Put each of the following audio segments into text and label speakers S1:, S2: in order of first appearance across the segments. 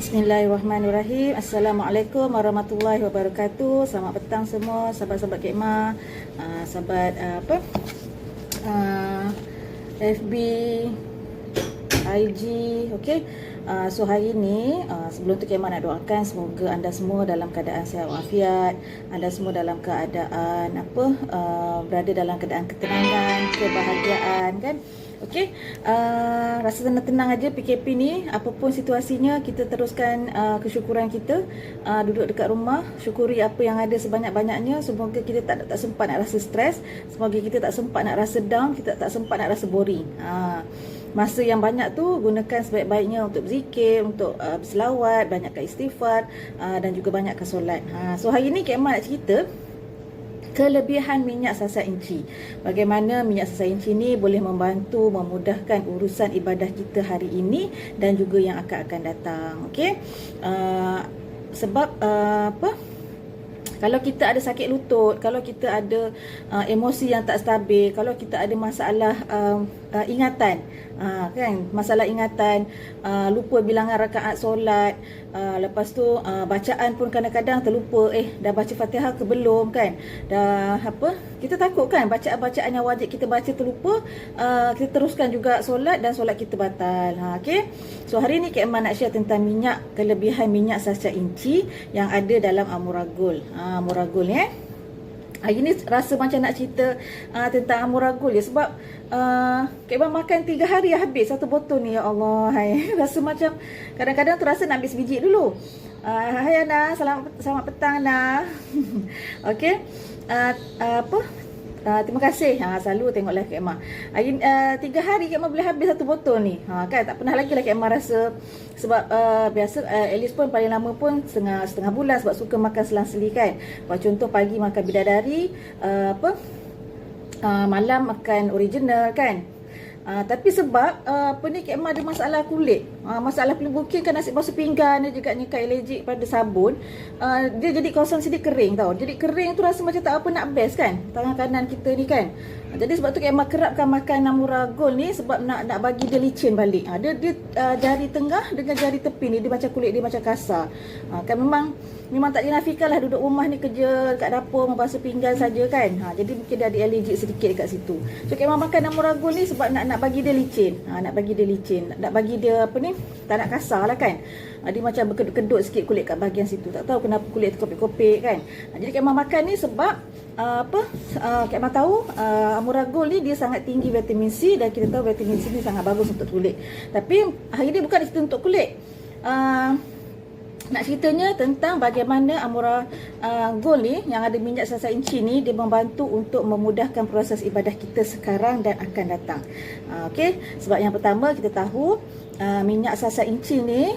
S1: Bismillahirrahmanirrahim. Assalamualaikum warahmatullahi wabarakatuh. Selamat petang semua sahabat-sahabat Kek Ma, sahabat FB, IG. Okey. So hari ini sebelum tu Kek Ma nak doakan semoga anda semua dalam keadaan sihat walafiat, anda semua dalam keadaan berada dalam keadaan ketenangan, kebahagiaan kan. Okey, rasa tenang-tenang aja PKP ni, apapun situasinya kita teruskan kesyukuran kita, duduk dekat rumah, syukuri apa yang ada sebanyak-banyaknya. Semoga kita tak sempat nak rasa stres, semoga kita tak sempat nak rasa down, kita tak sempat nak rasa boring. Masa yang banyak tu gunakan sebaik-baiknya untuk berzikir, untuk berselawat, banyakkan istighfar, dan juga banyakkan solat. So hari ni Kek Ma nak cerita kelebihan minyak sasak inci. Bagaimana minyak sasak inci ni boleh membantu memudahkan urusan ibadah kita hari ini dan juga yang akan datang. Okey. Sebab kalau kita ada sakit lutut, kalau kita ada emosi yang tak stabil, kalau kita ada masalah ingatan, kan, masalah ingatan, lupa bilangan rakaat solat, lepas tu bacaan pun kadang-kadang terlupa, dah baca Fatihah ke belum kan, dah kita takut kan bacaan-bacaan yang wajib kita baca terlupa, kita teruskan juga solat dan solat kita batal. Okey. So hari ni Kek Ma nak share tentang kelebihan minyak sasak inci yang ada dalam Amuragul. Amuragul ni hari ni rasa macam nak cerita tentang Amuragul ya, sebab Kek Ma makan 3 hari habis satu botol ni. Ya Allah, rasa macam kadang-kadang tu rasa nak ambil sebiji dulu. Hai Ana, selamat petang Ana. Okey. Terima kasih. Selalu tengok live Kek Ma. 3 hari Kek Ma boleh habis satu botol ni. Kan tak pernah lagi lah Kek Ma rasa, sebab biasa at least pun paling lama pun setengah bulan, sebab suka makan selang-seli kan. Contoh pagi makan bidadari, malam makan original kan. Tapi sebab Kek Ma ada masalah kulit, masalah kulit, mungkin kan nasi basuh pinggan dia juga ni kan allergic pada sabun, dia jadi kawasan sini kering tau. Jadi kering tu rasa macam tak apa nak best kan tangan kanan kita ni kan. Jadi sebab tu Kek Ma kerapkan makan Amuragul ni, sebab nak bagi dia licin balik. Dia jari tengah dengan jari tepi ni dia macam kulit dia macam kasar. Kan memang tak dinafikan lah duduk rumah ni kerja kat dapur membasuh pinggan saja kan. Jadi mungkin dia ada allergic sedikit dekat situ. So Kek Ma makan Amuragul ni sebab nak bagi dia licin. Nak bagi dia licin, nak bagi dia tak nak kasar lah kan. Dia macam berkedut-kedut sikit kulit kat bahagian situ. Tak tahu kenapa kulit tu kopek-kopek kan. Jadi Kek Ma makan ni sebab Kek Ma tahu Amuragul ni dia sangat tinggi vitamin C, dan kita tahu vitamin C ni sangat bagus untuk kulit. Tapi hari ni bukan cerita untuk kulit. Nak ceritanya tentang bagaimana Amuragul ni yang ada minyak sasak inci ni, dia membantu untuk memudahkan proses ibadah kita sekarang dan akan datang. Okey, sebab yang pertama kita tahu minyak sasak inci ni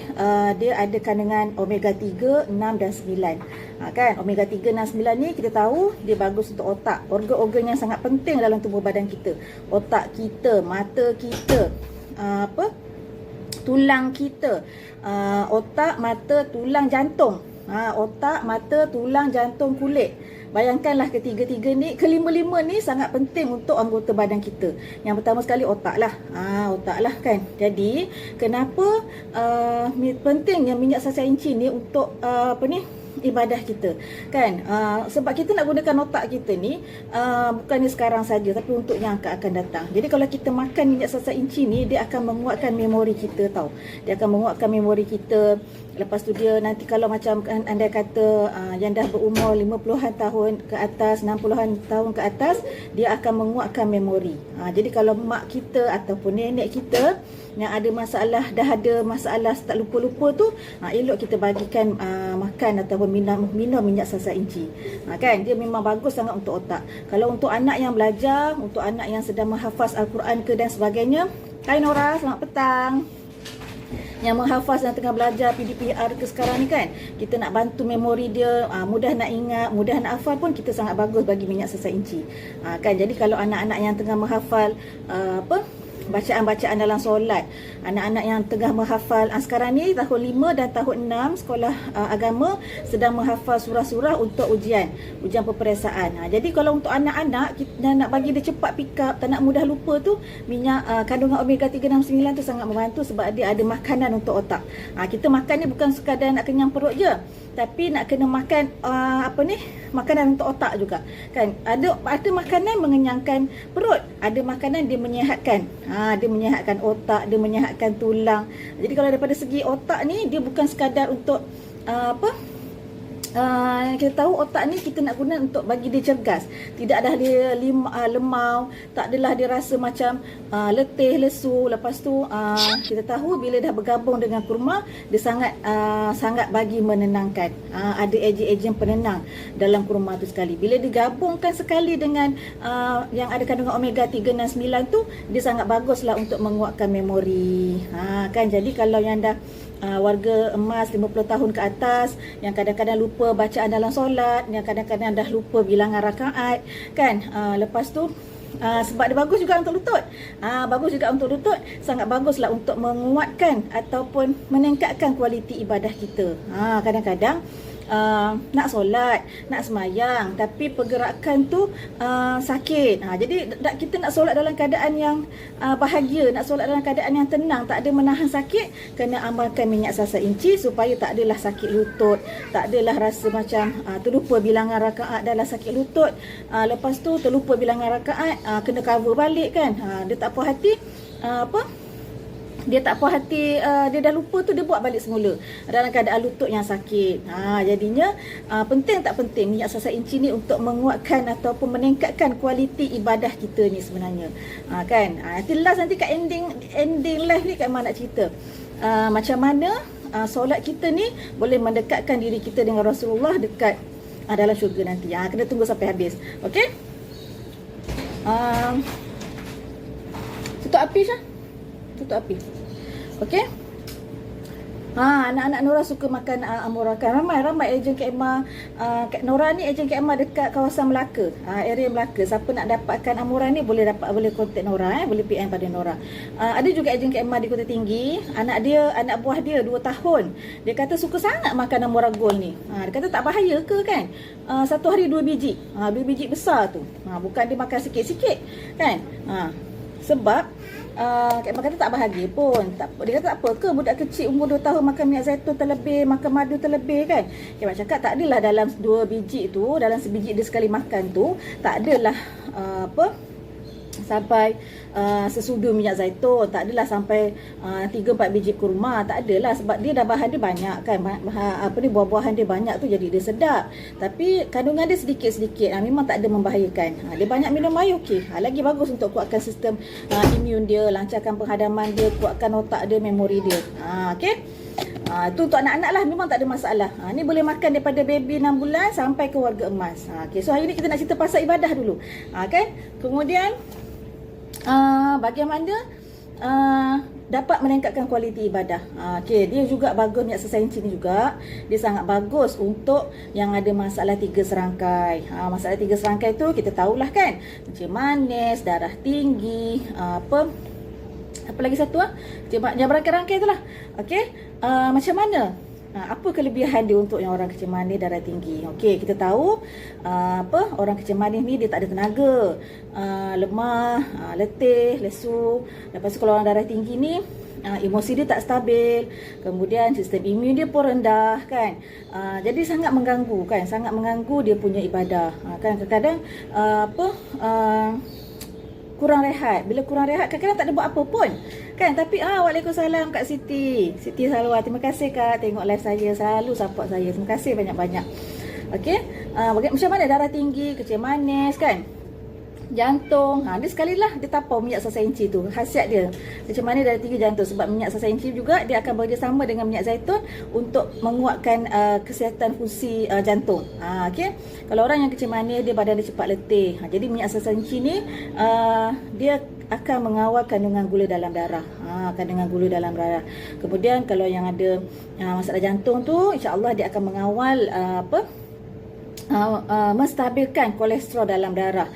S1: dia ada kandungan omega 3, 6 dan 9. Kan, omega 3, 6, 9 ni kita tahu dia bagus untuk otak, organ-organ yang sangat penting dalam tubuh badan kita. Otak kita, mata kita, tulang kita, otak, mata, tulang, jantung. Otak, mata, tulang, jantung, kulit. Bayangkanlah ketiga-tiga ni, kelima-lima ni sangat penting untuk anggota badan kita. Yang pertama sekali otak lah. Otak lah kan. Jadi kenapa pentingnya minyak sasak inci ni untuk ibadah kita kan. Sebab kita nak gunakan otak kita ni bukannya sekarang saja, tapi untuk yang akan datang. Jadi kalau kita makan minyak sasak inci ni, dia akan menguatkan memori kita tau. Dia akan menguatkan memori kita. Lepas tu dia nanti kalau macam anda kata yang dah berumur 50-an tahun ke atas, 60-an tahun ke atas, dia akan menguatkan memori. Jadi kalau mak kita ataupun nenek kita yang ada masalah, dah ada masalah tak lupa-lupa tu, elok kita bagikan makan ataupun minum minyak sasak inci. Kan, dia memang bagus sangat untuk otak. Kalau untuk anak yang belajar, untuk anak yang sedang menghafaz Al-Quran ke dan sebagainya, hai Nora, selamat petang. Yang menghafaz dan tengah belajar PDPR ke sekarang ni kan, kita nak bantu memori dia, mudah nak ingat, mudah nak hafal pun, kita sangat bagus bagi minyak sasak inci. Kan, jadi kalau anak-anak yang tengah menghafal bacaan-bacaan dalam solat. Anak-anak yang tengah menghafal sekarang ni tahun 5 dan tahun 6 sekolah agama sedang menghafal surah-surah untuk ujian peperiksaan. Jadi kalau untuk anak-anak kita nak bagi dia cepat pick up, tak nak mudah lupa tu, minyak kandungan omega 369 tu sangat membantu sebab dia ada makanan untuk otak. Kita makan ni bukan sekadar nak kenyang perut je, tapi nak kena makan makanan untuk otak juga kan. Ada makanan mengenyangkan perut, ada makanan dia menyihatkan. Dia menyihatkan otak, dia menyihatkan tulang. Jadi kalau daripada segi otak ni, dia bukan sekadar untuk kita tahu otak ni kita nak guna untuk bagi dia cergas. Tidak ada dia lemau, tak adalah dia rasa macam letih, lesu. Lepas tu kita tahu bila dah bergabung dengan kurma, dia sangat bagi menenangkan. Ada ejen-ejen penenang dalam kurma tu sekali. Bila digabungkan sekali dengan yang ada kandungan omega 369 tu, dia sangat baguslah untuk menguatkan memori. Kan, jadi kalau yang dah warga emas 50 tahun ke atas, yang kadang-kadang lupa bacaan dalam solat, yang kadang-kadang dah lupa bilangan rakaat kan, lepas tu sebab dia bagus juga untuk lutut, sangat baguslah untuk menguatkan ataupun meningkatkan kualiti ibadah kita. Kadang-kadang nak solat, nak semayang, tapi pergerakan tu sakit. Jadi kita nak solat dalam keadaan yang bahagia, nak solat dalam keadaan yang tenang, tak ada menahan sakit, kena amalkan minyak sasa inci supaya tak adalah sakit lutut, tak adalah rasa macam terlupa bilangan rakaat dalam sakit lutut. Lepas tu terlupa bilangan rakaat, kena cover balik kan. Dia tak puas hati, dia dah lupa tu, dia buat balik semula dalam keadaan lutut yang sakit. Jadinya penting tak penting minyak sasa inci ni untuk menguatkan ataupun meningkatkan kualiti ibadah kita ni sebenarnya. Kan, nanti kat ending live ni Kak Emma nak cerita macam mana solat kita ni boleh mendekatkan diri kita dengan Rasulullah dekat dalam syurga nanti. Kena tunggu sampai habis. Okey, tutup api Syah, tutup api. Okey. Anak-anak Nora suka makan Amora kan. Ramai ejen Kak Emma. Nora ni ejen Kak Emma dekat kawasan Melaka, area Melaka. Siapa nak dapatkan Amora ni boleh kontak Nora, boleh PM pada Nora. Ada juga ejen Kak Emma di Kota Tinggi. Anak buah dia 2 tahun. Dia kata suka sangat makan Amora Gold ni. Dia kata tak bahaya ke kan? Satu hari 2 biji. 2 biji besar tu. Bukan dia makan sikit-sikit kan. Sebab Kak Emma kata tak bahagia pun. Dia kata tak apa ke budak kecil umur 2 tahun makan minyak zaitun terlebih, makan madu terlebih kan. Kak Emma cakap tak adalah dalam 2 biji tu, dalam sebiji dia sekali makan tu, tak adalah sampai sesudu minyak zaitun, tak adalah sampai 3-4 biji kurma, tak adalah, sebab dia dah bahan dia banyak kan, buah-buahan dia banyak tu, jadi dia sedap. Tapi kandungan dia sedikit-sedikit, memang tak ada membahayakan. Dia banyak minum air okey. Lagi bagus untuk kuatkan sistem imun dia, lancarkan penghadaman dia, kuatkan otak dia, memori dia. Okey. Itu untuk anak-anak lah, memang tak ada masalah. Ni boleh makan daripada baby 6 bulan sampai ke warga emas. Okay, so hari ni kita nak cerita pasal ibadah dulu. Kan? Kemudian bagaimana dapat meningkatkan kualiti ibadah. Okay, dia juga bagus minyak sasa inci ni juga. Dia sangat bagus untuk yang ada masalah 3 serangkai. Masalah 3 serangkai tu kita tahulah kan. Kencing manis, darah tinggi, apa lagi satu yang berangkai-rangkai tu lah. Okey, macam mana? Apa kelebihan dia untuk yang orang kencing manis, darah tinggi? Okey, kita tahu orang kencing manis ni dia tak ada tenaga, lemah, letih, lesu. Lepas tu kalau orang darah tinggi ni emosi dia tak stabil, kemudian sistem imun dia pun rendah kan. Jadi sangat mengganggu kan, sangat mengganggu dia punya ibadah. Kan kadang-kadang kurang rehat. Bila kurang rehat kadang-kadang tak ada buat apa pun kan. Tapi waalaikumsalam Kak Siti Salwa, terima kasih Kak tengok live saya, selalu support saya, terima kasih banyak-banyak. Okey, macam mana darah tinggi, kencing manis kan, jantung. Dia sekali lah dia tapau minyak sasa inci tu. Khasiat dia macam mana darah tinggi, jantung. Sebab minyak sasa inci juga dia akan bekerjasama dengan minyak zaitun untuk menguatkan kesihatan fungsi jantung. Okey, kalau orang yang kencing manis dia badan dia cepat letih. Jadi minyak sasa inci ni dia akan mengawal kandungan gula dalam darah. Kandungan gula dalam darah. Kemudian kalau yang ada masalah jantung tu, insya-Allah dia akan mengawal menstabilkan kolesterol dalam darah,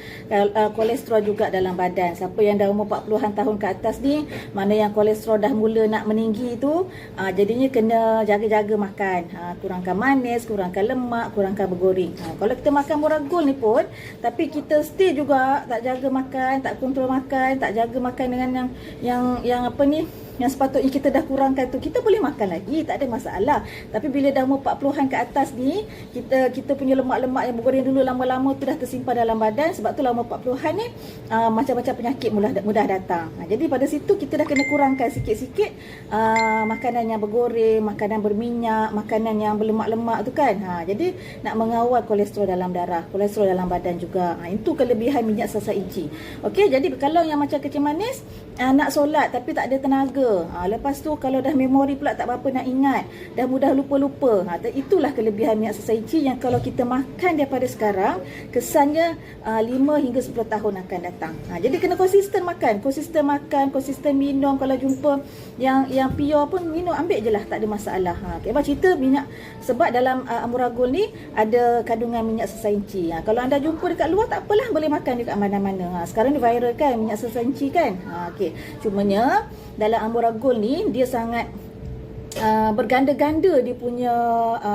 S1: kolesterol juga dalam badan. Siapa yang dah umur 40-an tahun ke atas ni, mana yang kolesterol dah mula nak meninggi tu, jadinya kena jaga-jaga makan, kurangkan manis, kurangkan lemak, kurangkan bergoreng. Kalau kita makan boragol ni pun, tapi kita still juga tak jaga makan, tak kontrol makan, tak jaga makan dengan yang apa ni, yang sepatutnya kita dah kurangkan tu, kita boleh makan lagi, tak ada masalah. Tapi bila dah umur 40-an ke atas ni, kita punya lemak-lemak yang bergoreng dulu lama-lama tu dah tersimpan dalam badan. Sebab tu lah umur 40-an ni macam-macam penyakit mudah datang. Jadi pada situ kita dah kena kurangkan sikit-sikit makanan yang bergoreng, makanan berminyak, makanan yang berlemak-lemak tu kan. Jadi nak mengawal kolesterol dalam darah, kolesterol dalam badan juga. Itu kelebihan minyak sasa inci. Okey, jadi kalau yang macam kecil manis, nak solat tapi tak ada tenaga, lepas tu kalau dah memori pula tak berapa nak ingat, dah mudah lupa-lupa, itulah kelebihan minyak sasa inci yang kalau kita makan daripada sekarang, kesannya 5 hingga 10 tahun akan datang. Jadi kena konsisten makan, konsisten minum. Kalau jumpa yang pure pun minum, ambil je lah, tak ada masalah. Abang cerita minyak, sebab dalam amuragul ni ada kandungan minyak sasa inci. Kalau anda jumpa dekat luar tak apalah, boleh makan dekat mana-mana. Sekarang ni viral kan minyak sasa inci kan. Okey, cumanya dalam amuragul ni dia sangat berganda-ganda dia punya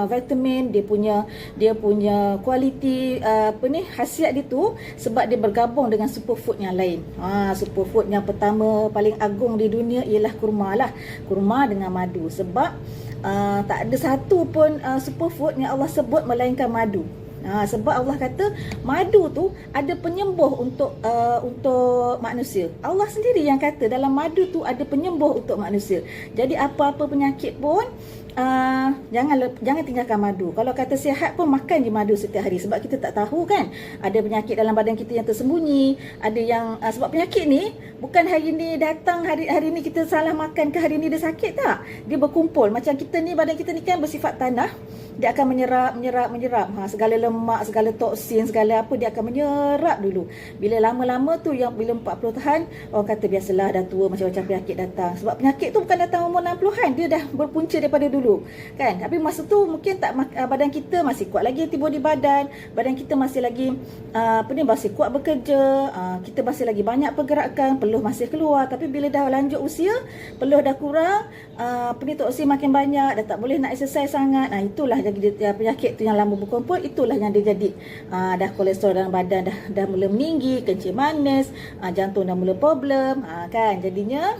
S1: vitamin, dia punya kualiti khasiat dia tu, sebab dia bergabung dengan superfood yang lain. Superfood yang pertama paling agung di dunia ialah kurma lah, kurma dengan madu. Sebab tak ada satu pun superfood yang Allah sebut melainkan madu. Sebab Allah kata madu tu ada penyembuh untuk manusia. Allah sendiri yang kata dalam madu tu ada penyembuh untuk manusia. Jadi apa-apa penyakit pun jangan tinggalkan madu. Kalau kata sihat pun makan je madu setiap hari, sebab kita tak tahu kan ada penyakit dalam badan kita yang tersembunyi. Ada yang sebab penyakit ni bukan hari ni datang, hari ni kita salah makan ke hari ni dia sakit, tak. Dia berkumpul. Macam kita ni, badan kita ni kan bersifat tanah, dia akan menyerap segala lemak, segala toksin, segala apa, dia akan menyerap dulu. Bila lama-lama tu, yang bila 40 tahun, orang kata biasalah dah tua, macam-macam penyakit datang. Sebab penyakit tu bukan datang umur 60-an, dia dah berpunca daripada dulu kan. Tapi masa tu mungkin tak badan kita masih kuat lagi, antibody badan kita masih lagi masih kuat bekerja, kita masih lagi banyak pergerakan, peluh masih keluar. Tapi bila dah lanjut usia, peluh dah kurang, toksin makin banyak, dah tak boleh nak exercise sangat. Itulah jadi penyakit tu yang lama berkumpul, itulah yang dia jadi dah kolesterol dalam badan dah mula meninggi, kencing manis, jantung dah mula problem, kan. Jadinya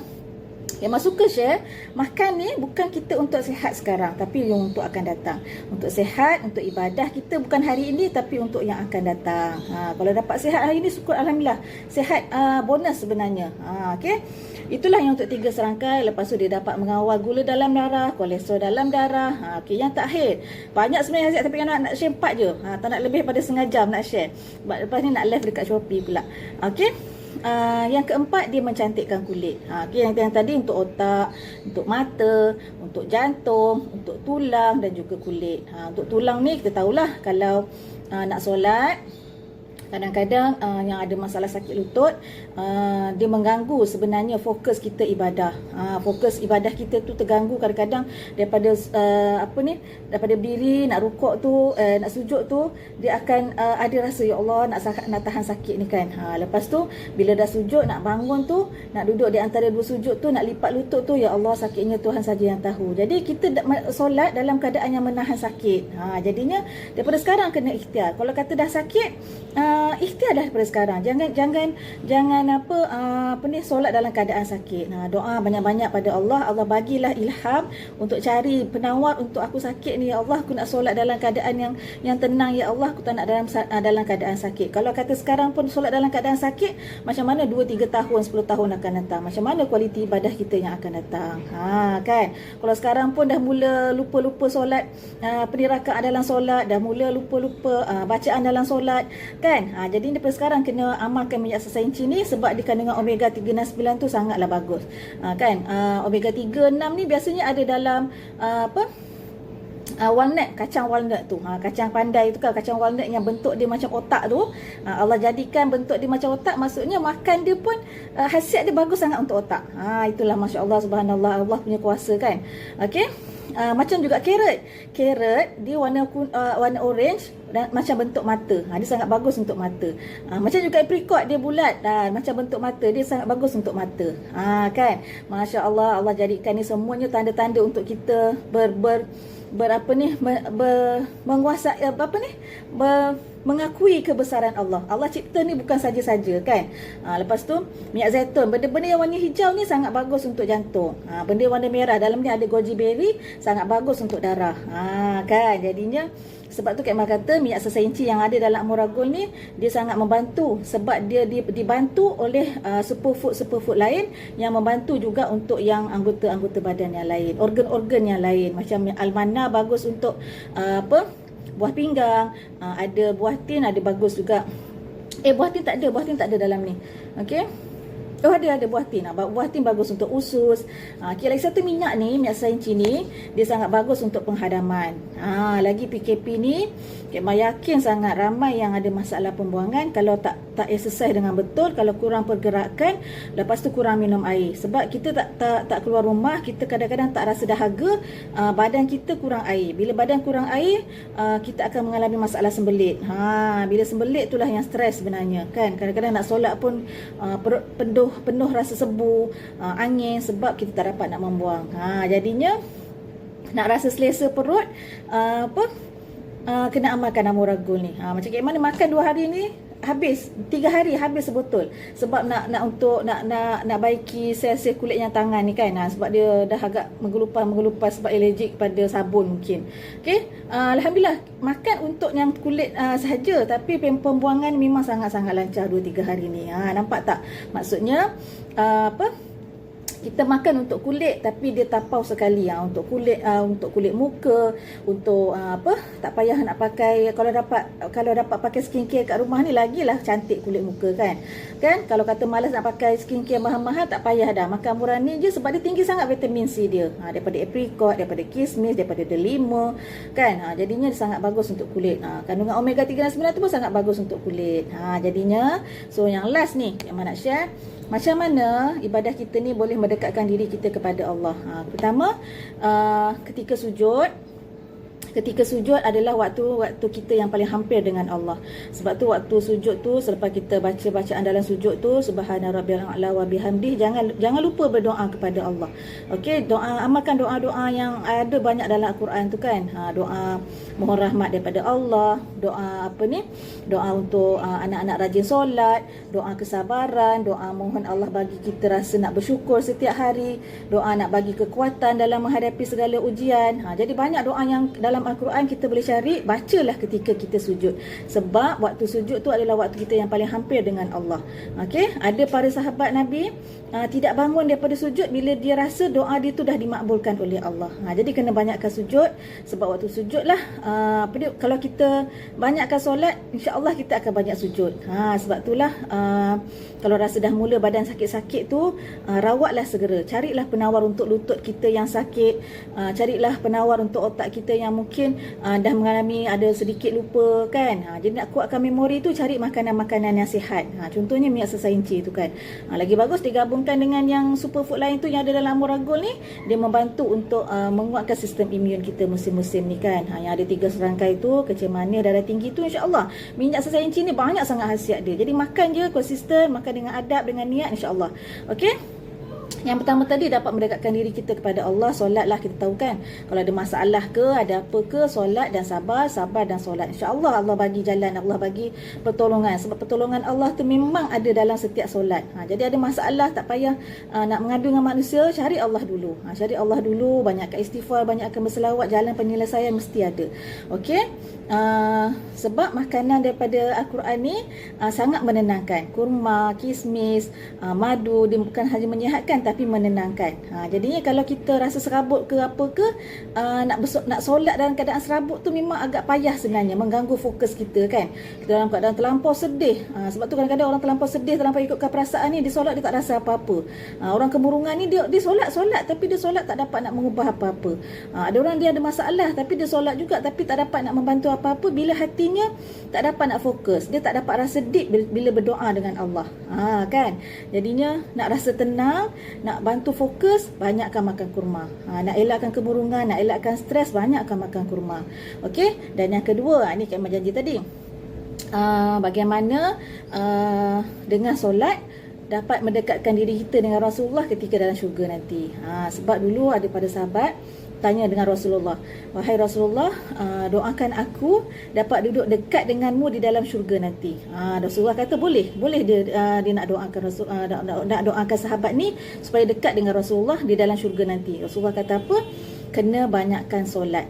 S1: Memang suka share. Makan ni bukan kita untuk sihat sekarang, tapi yang untuk akan datang. Untuk sihat, untuk ibadah kita bukan hari ini, tapi untuk yang akan datang. Kalau dapat sihat hari ini, syukur Alhamdulillah. Sihat bonus sebenarnya. Okay. Itulah yang untuk 3 serangkai. Lepas tu dia dapat mengawal gula dalam darah, kolesterol dalam darah. Okay. Yang terakhir, banyak sebenarnya hasiat, tapi nak share 4 je. Tak nak lebih pada setengah jam nak share. Sebab lepas ni nak live dekat Shopee pula. Okay. Yang keempat, dia mencantikkan kulit. Okay, yang tadi untuk otak, untuk mata, untuk jantung, untuk tulang dan juga kulit. Untuk tulang ni kita tahulah, kalau nak solat, kadang-kadang yang ada masalah sakit lutut, dia mengganggu sebenarnya fokus kita ibadah. Fokus ibadah kita tu terganggu kadang-kadang daripada daripada berdiri nak rukuk tu, nak sujud tu, dia akan ada rasa ya Allah nak tahan sakit ni kan. Lepas tu bila dah sujud nak bangun tu, nak duduk di antara dua sujud tu, nak lipat lutut tu, ya Allah sakitnya Tuhan saja yang tahu. Jadi kita solat dalam keadaan yang menahan sakit. Jadinya daripada sekarang kena ikhtiar. Kalau kata dah sakit, ikhtiar dah daripada sekarang. Jangan solat dalam keadaan sakit. Doa banyak-banyak pada Allah. Allah bagilah ilham untuk cari penawar untuk aku sakit ni. Ya Allah, aku nak solat dalam keadaan yang tenang. Ya Allah, aku tak nak dalam keadaan sakit. Kalau kata sekarang pun solat dalam keadaan sakit, macam mana 2-3 tahun, 10 tahun akan datang? Macam mana kualiti ibadah kita yang akan datang? Kan? Kalau sekarang pun dah mula lupa-lupa solat, penirakaan dalam solat, dah mula lupa-lupa bacaan dalam solat, kan? Jadi daripada sekarang kena amalkan minyak sesainci ni, sebab dia kandungan omega 3 dan 9 tu sangatlah bagus. Kan? Omega 3, 6 ni biasanya ada dalam walnut, kacang walnut tu. Kacang pandai tu kan, kacang walnut yang bentuk dia macam otak tu. Allah jadikan bentuk dia macam otak, maksudnya makan dia pun khasiat dia bagus sangat untuk otak. Itulah Masya Allah, Subhanallah, Allah punya kuasa kan. Okey. Macam juga carrot. Carrot dia warna orange dan macam bentuk mata. Dia sangat bagus untuk mata. Macam juga apricot, dia bulat macam bentuk mata, dia sangat bagus untuk mata. Kan? Masya Allah, Allah jadikan ni semuanya tanda-tanda untuk kita menguasai mengakui kebesaran Allah. Allah cipta ni bukan saja-saja, kan. Lepas tu minyak zaitun, benda-benda yang warna hijau ni sangat bagus untuk jantung. Benda warna merah, dalam ni ada goji berry, sangat bagus untuk darah. Kan, jadinya sebab tu Kak Emma kata minyak sesainci yang ada dalam Amoragol ni dia sangat membantu, sebab dia dibantu oleh superfood lain yang membantu juga untuk yang anggota-anggota badan yang lain, organ-organ yang lain. Macam almana bagus untuk buah pinggang, ada buah tin, ada bagus juga. Buah tin tak ada dalam ni. Okey. Ada buah tin. Buah tin bagus untuk usus. Lagi satu minyak ni, minyak sainci ni, dia sangat bagus untuk penghadaman. Lagi PKP ni, Kak Emma yakin sangat ramai yang ada masalah pembuangan kalau tak exercise dengan betul, kalau kurang pergerakan, lepas tu kurang minum air. Sebab kita tak keluar rumah, kita kadang-kadang tak rasa dahaga, badan kita kurang air. Bila badan kurang air, kita akan mengalami masalah sembelit. Bila sembelit itulah yang stres sebenarnya, kan. Kadang-kadang nak solat pun perut penuh rasa sebu, angin, sebab kita tak dapat nak membuang. Jadinya nak rasa selesa perut, kena amalkan Amoragol ni. Macam Kak Emma ni makan 2 hari ni habis, 3 hari habis sebotol. Sebab nak baiki sel-sel kulit yang tangan ni, kan. Sebab dia dah agak menggelupar sebab alergik pada sabun mungkin. Okey, alhamdulillah makan untuk yang kulit sahaja, tapi pembuangan memang sangat-sangat lancar 2-3 hari ni. Nampak tak? Maksudnya kita makan untuk kulit, tapi dia tapau sekali. Untuk kulit muka, untuk tak payah nak pakai, kalau dapat pakai skincare kat rumah ni lagilah cantik kulit muka, kan. Kalau kata malas nak pakai skincare mahal-mahal, tak payah dah, makan murah ni je, sebab dia tinggi sangat vitamin C dia. Daripada apricot, daripada kismis, daripada delima, kan. Jadinya dia sangat bagus untuk kulit. Kandungan omega 3 dan 9 tu pun sangat bagus untuk kulit. Jadinya, so yang last ni yang mana nak share, macam mana ibadah kita ni boleh mendekatkan diri kita kepada Allah. Pertama, ketika sujud adalah waktu kita yang paling hampir dengan Allah. Sebab tu waktu sujud tu, selepas kita baca bacaan dalam sujud tu, subhana rabbiyal a'la wa bihamdih, jangan lupa berdoa kepada Allah. Okey, amalkan doa-doa yang ada banyak dalam Al-Quran tu, kan. Doa mohon rahmat daripada Allah, doa doa untuk anak-anak rajin solat, doa kesabaran, doa mohon Allah bagi kita rasa nak bersyukur setiap hari, doa nak bagi kekuatan dalam menghadapi segala ujian. Jadi banyak doa yang dalam Al-Quran kita boleh cari, bacalah ketika kita sujud. Sebab waktu sujud tu adalah waktu kita yang paling hampir dengan Allah. Okey, ada para sahabat Nabi tidak bangun daripada sujud bila dia rasa doa dia tu dah dimakbulkan oleh Allah. Jadi kena banyakkan sujud, sebab waktu sujud lah kalau kita banyakkan solat, insya-Allah kita akan banyak sujud. Sebab itulah kalau rasa dah mula badan sakit-sakit tu, rawatlah segera. Carilah penawar untuk lutut kita yang sakit, carilah penawar untuk otak kita yang mungkin dah mengalami ada sedikit lupa, kan. Jadi nak kuatkan memori tu, cari makanan-makanan yang sihat. Contohnya minyak sesainci tu, kan. Lagi bagus digabungkan dengan yang superfood lain tu yang ada dalam Amoragol ni, dia membantu untuk menguatkan sistem imun kita musim-musim ni, kan. Yang ada 3 serangkai tu, kecemasan, darah tinggi tu, insya-Allah minyak sesainci ni banyak sangat khasiat dia. Jadi makan je konsisten, makan dengan adab, dengan niat, insya-Allah. Okey. Yang pertama tadi, dapat mendekatkan diri kita kepada Allah. Solatlah, kita tahu, kan. Kalau ada masalah ke, ada apa ke, solat dan sabar dan solat. InsyaAllah Allah bagi jalan, Allah bagi pertolongan. Sebab pertolongan Allah tu memang ada dalam setiap solat. Jadi ada masalah, tak payah nak mengadu dengan manusia, cari Allah dulu. Cari Allah dulu, banyakkan istighfar, banyakkan berselawat, jalan penyelesaian mesti ada. Okey. Sebab makanan daripada Al-Quran ni sangat menenangkan. Kurma, kismis, madu, dia bukan hanya menyihatkan tapi menenangkan. Jadinya kalau kita rasa serabut ke apa ke, nak solat dalam keadaan serabut tu memang agak payah sebenarnya, mengganggu fokus kita, kan. Kita dalam keadaan terlampau sedih. Sebab tu kadang-kadang orang terlampau sedih, terlampau ikutkan perasaan ni, dia solat dia tak rasa apa-apa. Orang kemurungan ni dia solat tapi dia solat tak dapat nak mengubah apa-apa. Ada orang dia ada masalah tapi dia solat juga tapi tak dapat nak membantu apa-apa, bila hatinya tak dapat nak fokus, dia tak dapat rasa deep bila berdoa dengan Allah. Kan. Jadinya nak rasa tenang, nak bantu fokus, banyakkan makan kurma. Nak elakkan kemurungan, nak elakkan stres, banyakkan makan kurma. Okey, dan yang kedua, ni Kak Iman janji tadi, bagaimana dengan solat dapat mendekatkan diri kita dengan Rasulullah ketika dalam syurga nanti. Sebab dulu ada pada sahabat tanya dengan Rasulullah, wahai Rasulullah, doakan aku dapat duduk dekat denganmu di dalam syurga nanti. Rasulullah kata boleh dia nak doakan nak doakan sahabat ni supaya dekat dengan Rasulullah di dalam syurga nanti. Rasulullah kata apa? Kena banyakkan solat.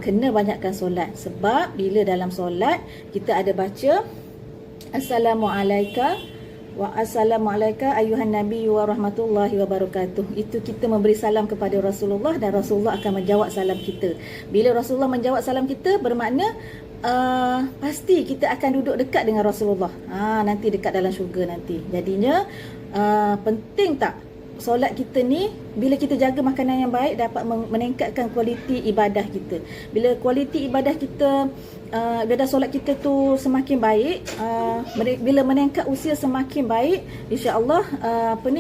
S1: Kena banyakkan solat, sebab bila dalam solat kita ada baca Assalamualaikum wa assalamualaikum ayuhan nabi wa rahmatullahi wa barakatuh. Itu kita memberi salam kepada Rasulullah dan Rasulullah akan menjawab salam kita. Bila Rasulullah menjawab salam kita, bermakna pasti kita akan duduk dekat dengan Rasulullah. Nanti dekat dalam syurga nanti. Jadinya penting tak solat kita ni, bila kita jaga makanan yang baik, dapat meningkatkan kualiti ibadah kita. Bila kualiti ibadah kita, ibadah solat kita tu semakin baik, bila meningkat usia semakin baik, insya-Allah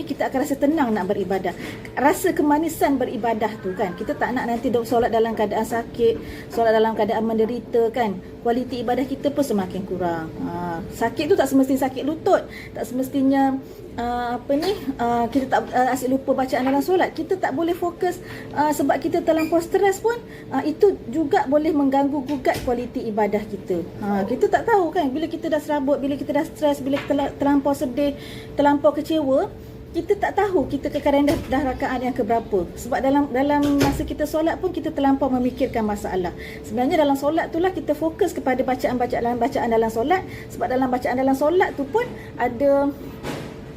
S1: kita akan rasa tenang nak beribadah. Rasa kemanisan beribadah tu kan. Kita tak nak nanti solat dalam keadaan sakit, solat dalam keadaan menderita kan. Kualiti ibadah kita pun semakin kurang. Sakit tu tak semestinya sakit lutut, tak semestinya kita tak asyik lupa bacaan dalam solat. Kita tak boleh fokus sebab kita terlampau stres pun, itu juga boleh mengganggu gugat kualiti ibadah kita. Kita tak tahu kan, bila kita dah serabut, bila kita dah stres, bila kita terlampau sedih, terlampau kecewa, kita tak tahu kita kadang-kadang dah rakaat yang keberapa. Sebab dalam masa kita solat pun kita terlampau memikirkan masalah. Sebenarnya dalam solat itulah kita fokus kepada bacaan dalam solat. Sebab dalam bacaan dalam solat tu pun ada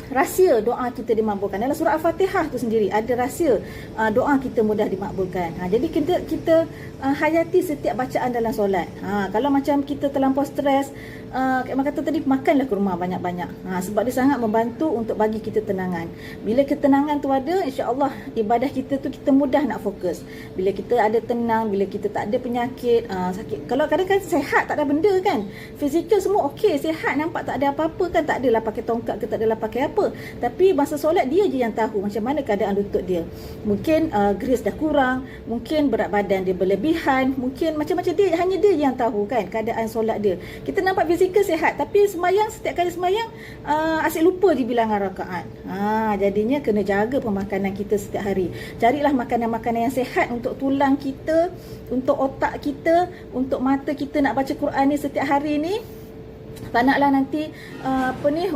S1: rahsia doa kita dimakbulkan. Dalam surah Al-Fatihah tu sendiri ada rahsia doa kita mudah dimakbulkan. Jadi kita hayati setiap bacaan dalam solat. Kalau macam kita terlampau stres, Kak Iman kata tadi, makanlah kurma banyak-banyak. Sebab dia sangat membantu untuk bagi kita tenangan. Bila ketenangan tu ada, insya-Allah ibadah kita tu kita mudah nak fokus. Bila kita ada tenang, bila kita tak ada penyakit, sakit. Kalau kadang-kadang sihat tak ada benda kan. Fizikal semua okey, sihat, nampak tak ada apa-apa kan, tak adalah pakai tongkat ke, tak adalah pakai apa. Tapi masa solat dia je yang tahu macam mana keadaan lutut dia. Mungkin grease dah kurang, mungkin berat badan dia berlebihan, mungkin macam-macam, hanya dia yang tahu kan keadaan solat dia. Kita nampak fizikal sihat, tapi semayang, setiap kali semayang asyik lupa je bilangan rakaat. Jadinya kena jaga pemakanan kita setiap hari. Carilah makanan-makanan yang sihat untuk tulang kita, untuk otak kita, untuk mata kita nak baca Quran ni setiap hari ni. Tak naklah nanti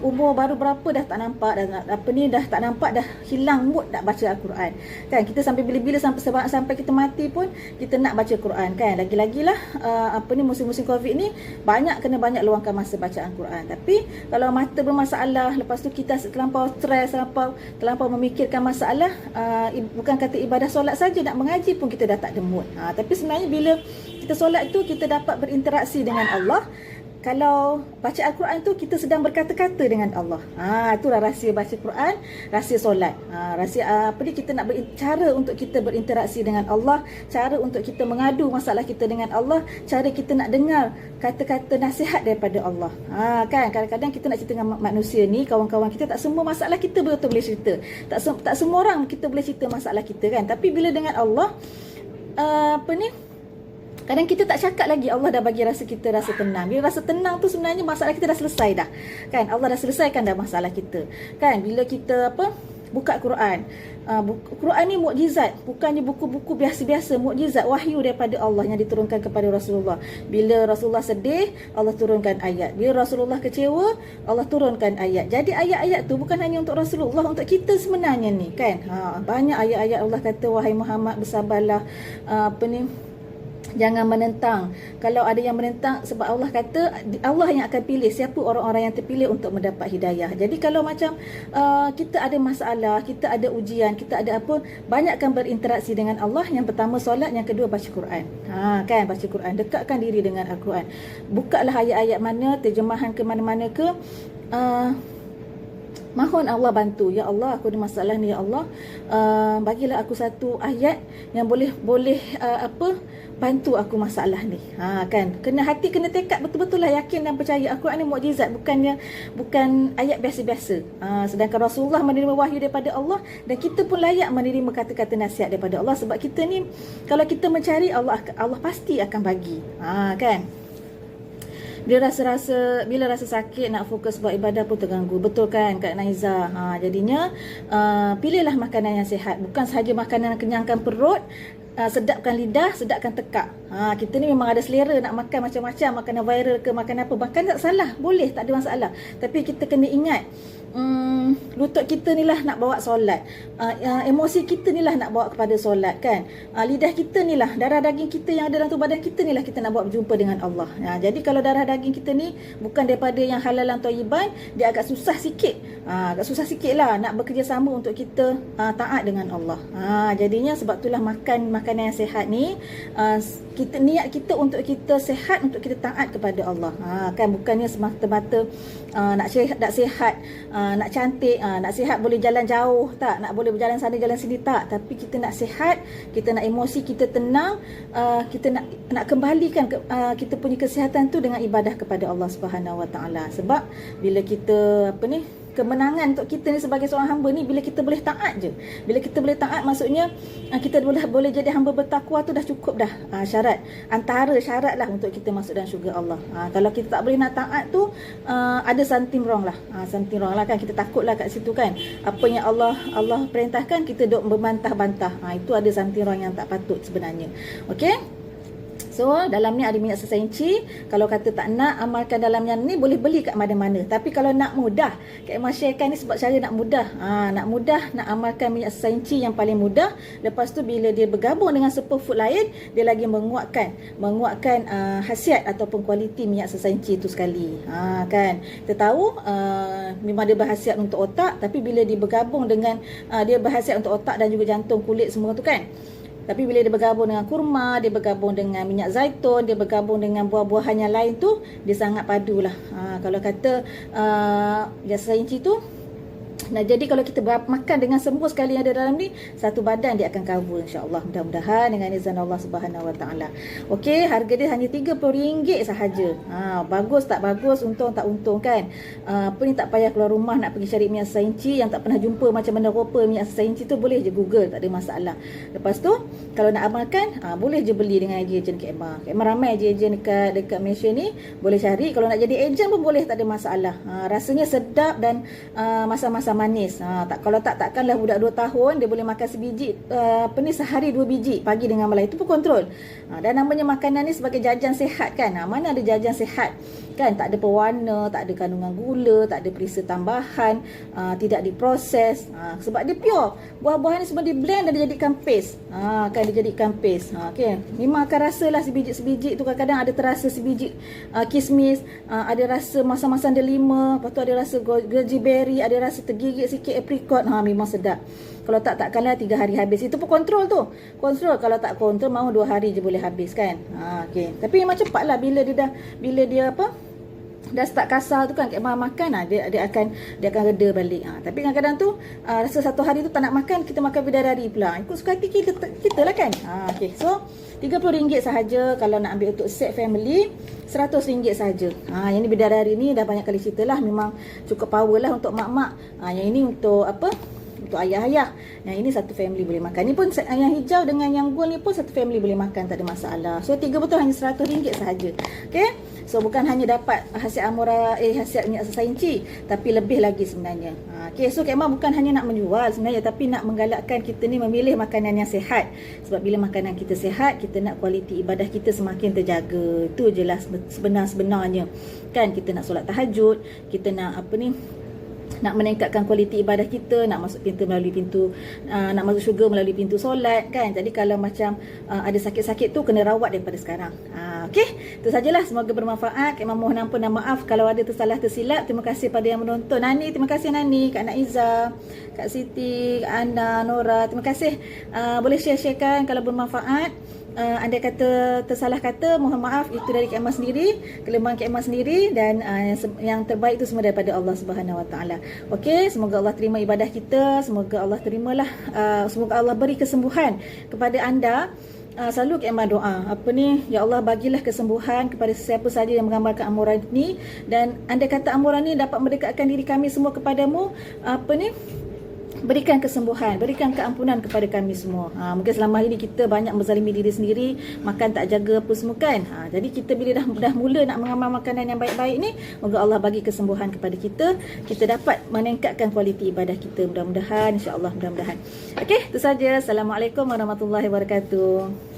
S1: umur baru berapa dah tak nampak, dah tak nampak, dah hilang mood nak baca Al-Quran kan. Kita sampai bila-bila sampai kita mati pun kita nak baca Quran kan. Lagi-lagilah musim-musim Covid ni kena banyak luangkan masa baca Al-Quran. Tapi kalau mata bermasalah, lepas tu kita terlampau stres, terlampau memikirkan masalah, bukan kata ibadah solat saja, nak mengaji pun kita dah tak ada mood. Tapi sebenarnya bila kita solat tu kita dapat berinteraksi dengan Allah. Kalau baca Al-Quran tu kita sedang berkata-kata dengan Allah. Itulah rahsia baca Quran, rahsia solat. Rahsia kita nak cara untuk kita berinteraksi dengan Allah, cara untuk kita mengadu masalah kita dengan Allah, cara kita nak dengar kata-kata nasihat daripada Allah. Kan kadang-kadang kita nak cerita dengan manusia ni, kawan-kawan kita, tak semua masalah kita betul boleh cerita. Tak semua orang kita boleh cerita masalah kita kan. Tapi bila dengan Allah, kadang kita tak cakap lagi, Allah dah bagi rasa kita rasa tenang. Bila rasa tenang tu sebenarnya masalah kita dah selesai dah. Kan Allah dah selesaikan dah masalah kita. Kan bila kita buka Quran. Quran ni mukjizat, bukannya buku-buku biasa-biasa, mukjizat, wahyu daripada Allah yang diturunkan kepada Rasulullah. Bila Rasulullah sedih, Allah turunkan ayat. Bila Rasulullah kecewa, Allah turunkan ayat. Jadi ayat-ayat tu bukan hanya untuk Rasulullah, untuk kita sebenarnya ni kan. Banyak ayat-ayat Allah kata, wahai Muhammad bersabarlah, jangan menentang. Kalau ada yang menentang, sebab Allah kata Allah yang akan pilih siapa orang-orang yang terpilih untuk mendapat hidayah. Jadi kalau macam kita ada masalah, kita ada ujian, kita ada apa, banyakkan berinteraksi dengan Allah. Yang pertama solat, yang kedua baca Quran. Kan baca Quran, dekatkan diri dengan Al-Quran. Bukalah ayat-ayat mana, terjemahan ke mana-mana ke, Mohon Allah bantu. Ya Allah, aku ada masalah ni, ya Allah. Bagilah aku satu ayat yang boleh bantu aku masalah ni. Kan. Kena hati, kena tekad betul-betul lah, yakin dan percaya Al-Quran ni mukjizat, bukan ayat biasa-biasa. Sedangkan Rasulullah menerima wahyu daripada Allah, dan kita pun layak menerima kata-kata nasihat daripada Allah, sebab kita ni kalau kita mencari Allah pasti akan bagi. Kan. Bila rasa sakit, nak fokus buat ibadah pun terganggu. Betul kan Kak Naiza? Jadinya pilihlah makanan yang sihat. Bukan sahaja makanan yang kenyangkan perut, sedapkan lidah, sedapkan tekak. Kita ni memang ada selera nak makan macam-macam, makanan viral ke makan apa, makan tak salah, boleh, tak ada masalah. Tapi kita kena ingat, lutut kita ni lah nak bawa solat, emosi kita ni lah nak bawa kepada solat, kan. Lidah kita ni lah, darah daging kita yang ada dalam tubuh badan kita ni lah kita nak bawa berjumpa dengan Allah. Jadi kalau darah daging kita ni bukan daripada yang halalan thayyiban, dia agak susah sikit. Agak susah sikit lah nak bekerjasama untuk kita taat dengan Allah. Jadinya sebab itulah makan makanan yang sihat ni, niat kita untuk kita sihat, untuk kita taat kepada Allah. Kan, bukannya semata-mata nak sihat, nak cantik, nak sihat boleh jalan jauh, tak, nak boleh berjalan sana jalan sini, tak. Tapi kita nak sihat, kita nak emosi kita tenang, kita nak kembalikan kita punya kesihatan tu dengan ibadah kepada Allah Subhanahu Wa Taala. Sebab bila kita kemenangan untuk kita ni sebagai seorang hamba ni bila kita boleh taat je. Bila kita boleh taat, maksudnya kita boleh jadi hamba bertakwa tu dah cukup dah. Syarat, antara syarat lah untuk kita masuk dalam syurga Allah. Kalau kita tak boleh nak taat tu, ada something wrong lah. Something wrong lah, kan. Kita takut lah kat situ, kan. Apa yang Allah perintahkan, kita duk membantah-bantah. Itu ada something wrong yang tak patut sebenarnya. Okey. So, dalam ni ada minyak sesainci. Kalau kata tak nak amalkan dalam yang ni, boleh beli kat mana-mana. Tapi kalau nak mudah, Kak Emma sharekan ni sebab cara nak mudah. Nak amalkan minyak sesainci yang paling mudah. Lepas tu bila dia bergabung dengan superfood lain, dia lagi menguatkan khasiat ataupun kualiti minyak sesainci tu sekali. Kan. Kita tahu memang dia berkhasiat untuk otak, tapi bila dia bergabung dengan dia berkhasiat untuk otak dan juga jantung, kulit semua tu, kan. Tapi bila dia bergabung dengan kurma, dia bergabung dengan minyak zaitun, dia bergabung dengan buah-buahan yang lain tu, dia sangat padulah. Kalau kata minyak sesainci tu, jadi kalau kita makan dengan semua sekali yang ada dalam ni, satu badan dia akan cover, insya-Allah. Mudah-mudahan dengan izin Allah Subhanahu Wa Taala. Okey, harga dia hanya RM30 sahaja. Bagus tak bagus, untung tak untung, kan. Apa ni, tak payah keluar rumah nak pergi cari minyak sesainci. Yang tak pernah jumpa macam mana rupa minyak sesainci tu, boleh je Google, tak ada masalah. Lepas tu kalau nak amalkan, boleh je beli dengan ejen Kak Emma. Kak Emma ramai je ejen dekat Malaysia ni, boleh cari. Kalau nak jadi ejen pun boleh, tak ada masalah. Rasanya sedap dan masa-masa manis. Kalau takkanlah budak 2 tahun dia boleh makan sebiji sehari 2 biji pagi dengan malam, itu pun kontrol. Dan namanya makanan ni sebagai jajan sihat, kan. Mana ada jajan sihat, kan, tak ada pewarna, tak ada kandungan gula, tak ada perisa tambahan, tidak diproses, sebab dia pure. Buah-buahan ni semua di blend dan dijadikan paste. Kan, dijadikan paste. Okay. Memang akan rasalah sebiji-sebiji tu, kadang-kadang ada terasa sebiji kismis, ada rasa masam-masam delima, lepas tu ada rasa goji berry, ada rasa tergigit sikit apricot. Memang sedap. Kalau takkanlah 3 hari habis. Itu pun kontrol tu. Kontrol. Kalau tak kontrol, mau 2 hari je boleh habis, kan. Okay. Tapi memang cepat lah bila dia dah start kasar tu, kan, Kak Emma makan, dia akan reda balik. Tapi kadang-kadang tu rasa satu hari tu tak nak makan, kita makan bidadari pula. Ikut suka hati kita lah, kan. Okay. So RM30 sahaja. Kalau nak ambil untuk set family, RM100 sahaja. Yang ni bidadari ni dah banyak kali cerita lah, memang cukup power lah untuk mak-mak. Yang ini untuk untuk ayah-ayah. Yang ini satu family boleh makan. Ni pun yang hijau dengan yang gold ni pun satu family boleh makan, tak ada masalah. So 3 botol hanya RM100 sahaja. Okay. So bukan hanya dapat khasiat khasiat minyak sesainci, tapi lebih lagi sebenarnya. Okay. So Kak Emma bukan hanya nak menjual sebenarnya, tapi nak menggalakkan kita ni memilih makanan yang sihat. Sebab bila makanan kita sihat, kita nak kualiti ibadah kita semakin terjaga. Itu je lah sebenarnya. Kan, kita nak solat tahajud, kita nak nak meningkatkan kualiti ibadah kita, nak masuk nak masuk syurga melalui pintu solat, kan. Jadi kalau macam ada sakit-sakit tu, kena rawat daripada sekarang. Okey, itu sajalah, semoga bermanfaat. Kak mohon ampun dan maaf kalau ada tersalah tersilap. Terima kasih pada yang menonton. Nani, terima kasih Nani, Kak Naiza, Kak Siti, Kak Anda, Nora, terima kasih. Boleh share-sharekan kalau bermanfaat. Anda kata tersalah kata, mohon maaf, itu dari Kak Emma sendiri, kelemahan Kak Emma sendiri, dan yang terbaik itu semua daripada Allah Subhanahu Wa Taala. Okey, semoga Allah terima ibadah kita, semoga Allah terimalah, semoga Allah beri kesembuhan kepada anda. Selalu Kak Emma doa, ya Allah, bagilah kesembuhan kepada sesiapa saja yang mengamalkan amuran ni, dan anda kata amuran ni dapat mendekatkan diri kami semua kepadamu, berikan kesembuhan, berikan keampunan kepada kami semua. Mungkin selama ini kita banyak menzalimi diri sendiri, makan tak jaga apa semua kan. Jadi kita bila dah mula nak mengamal makanan yang baik-baik ni, moga Allah bagi kesembuhan kepada kita, kita dapat meningkatkan kualiti ibadah kita, mudah-mudahan, insya-Allah, mudah-mudahan. Okey, itu saja. Assalamualaikum warahmatullahi wabarakatuh.